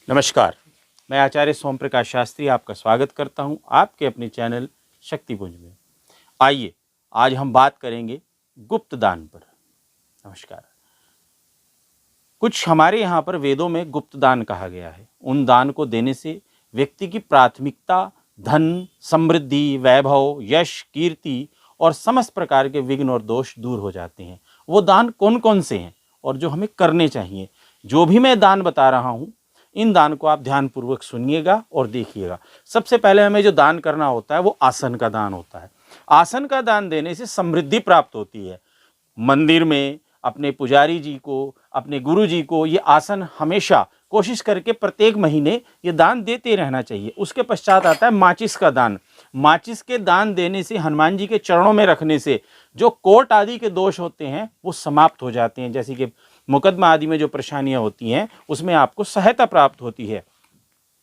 नमस्कार, मैं आचार्य सोम प्रकाश शास्त्री आपका स्वागत करता हूं आपके अपने चैनल शक्तिपुंज में। आइए आज हम बात करेंगे गुप्त दान पर। नमस्कार। कुछ हमारे यहाँ पर वेदों में गुप्त दान कहा गया है। उन दान को देने से व्यक्ति की प्राथमिकता धन, समृद्धि, वैभव, यश, कीर्ति और समस्त प्रकार के विघ्न और दोष दूर हो जाते हैं। वो दान कौन कौन से हैं और जो हमें करने चाहिए। जो भी मैं दान बता रहा हूँ, इन दान को आप ध्यानपूर्वक सुनिएगा और देखिएगा। सबसे पहले हमें जो दान करना होता है वो आसन का दान होता है। आसन का दान देने से समृद्धि प्राप्त होती है। मंदिर में अपने पुजारी जी को, अपने गुरु जी को ये आसन हमेशा कोशिश करके प्रत्येक महीने ये दान देते रहना चाहिए। उसके पश्चात आता है माचिस का दान। माचिस के दान देने से, हनुमान जी के चरणों में रखने से जो कोर्ट आदि के दोष होते हैं वो समाप्त हो जाते हैं। जैसे कि मुकदमा आदि में जो परेशानियां होती हैं उसमें आपको सहायता प्राप्त होती है।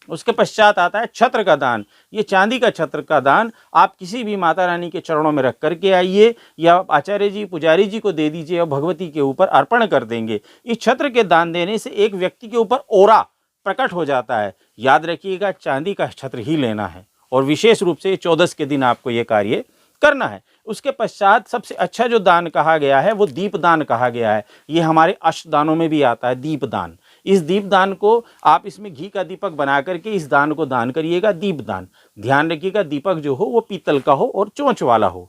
उसके पश्चात आता है छत्र का दान। ये चांदी का छत्र का दान आप किसी भी माता रानी के चरणों में रख करके आइए या आचार्य जी, पुजारी जी को दे दीजिए और भगवती के ऊपर अर्पण कर देंगे। इस छत्र के दान देने से एक व्यक्ति के ऊपर ओरा प्रकट हो जाता है। याद रखिएगा, चांदी का छत्र ही लेना है और विशेष रूप से 14 के दिन आपको ये कार्य करना है। उसके पश्चात सबसे अच्छा जो दान कहा गया है वो दीप दान कहा गया है। ये हमारे अष्टदानों में भी आता है, दीप दान। इस दीप दान को आप इसमें घी का दीपक बना करके इस दान को दान करिएगा, दीप दान। ध्यान रखिएगा दीपक जो हो वो पीतल का हो और चोंच वाला हो।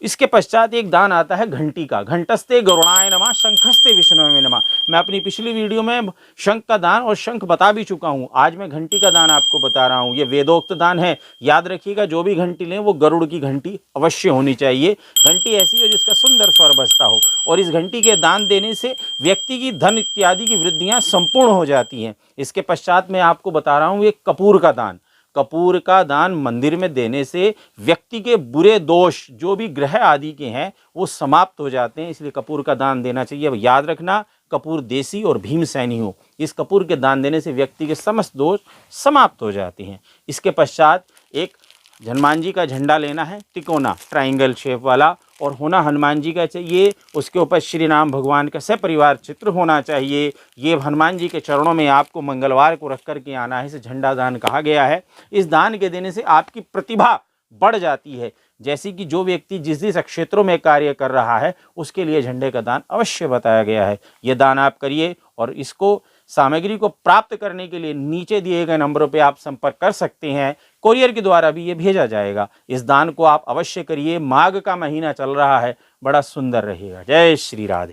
इसके पश्चात एक दान आता है घंटी का। घंटस्ते गरुणाय नमः, शंखस्ते विष्णुवे नमः। मैं अपनी पिछली वीडियो में शंख का दान और शंख बता भी चुका हूँ। आज मैं घंटी का दान आपको बता रहा हूँ। ये वेदोक्त दान है। याद रखिएगा, जो भी घंटी लें वो गरुड़ की घंटी अवश्य होनी चाहिए। घंटी ऐसी हो जिसका सुंदर स्वर बजता हो। और इस घंटी के दान देने से व्यक्ति की धन इत्यादि की वृद्धियाँ संपूर्ण हो जाती हैं। इसके पश्चात मैं आपको बता रहा हूँ एक कपूर का दान। कपूर का दान मंदिर में देने से व्यक्ति के बुरे दोष जो भी ग्रह आदि के हैं वो समाप्त हो जाते हैं। इसलिए कपूर का दान देना चाहिए। अब याद रखना, कपूर देसी और भीमसैनी हो। इस कपूर के दान देने से व्यक्ति के समस्त दोष समाप्त हो जाते हैं। इसके पश्चात एक हनुमान जी का झंडा लेना है, तिकोना ट्राइंगल शेप वाला, और होना हनुमान जी का चाहिए। उसके ऊपर श्री राम भगवान का सपरिवार चित्र होना चाहिए। ये हनुमान जी के चरणों में आपको मंगलवार को रख कर के आना है। इसे झंडा दान कहा गया है। इस दान के देने से आपकी प्रतिभा बढ़ जाती है। जैसे कि जो व्यक्ति जिस जिस क्षेत्रों में कार्य कर रहा है उसके लिए झंडे का दान अवश्य बताया गया है। ये दान आप करिए और इसको सामग्री को प्राप्त करने के लिए नीचे दिए गए नंबरों पे आप संपर्क कर सकते हैं। कोरियर के द्वारा भी ये भेजा जाएगा। इस दान को आप अवश्य करिए। माघ का महीना चल रहा है, बड़ा सुंदर रहेगा। जय श्री राधे।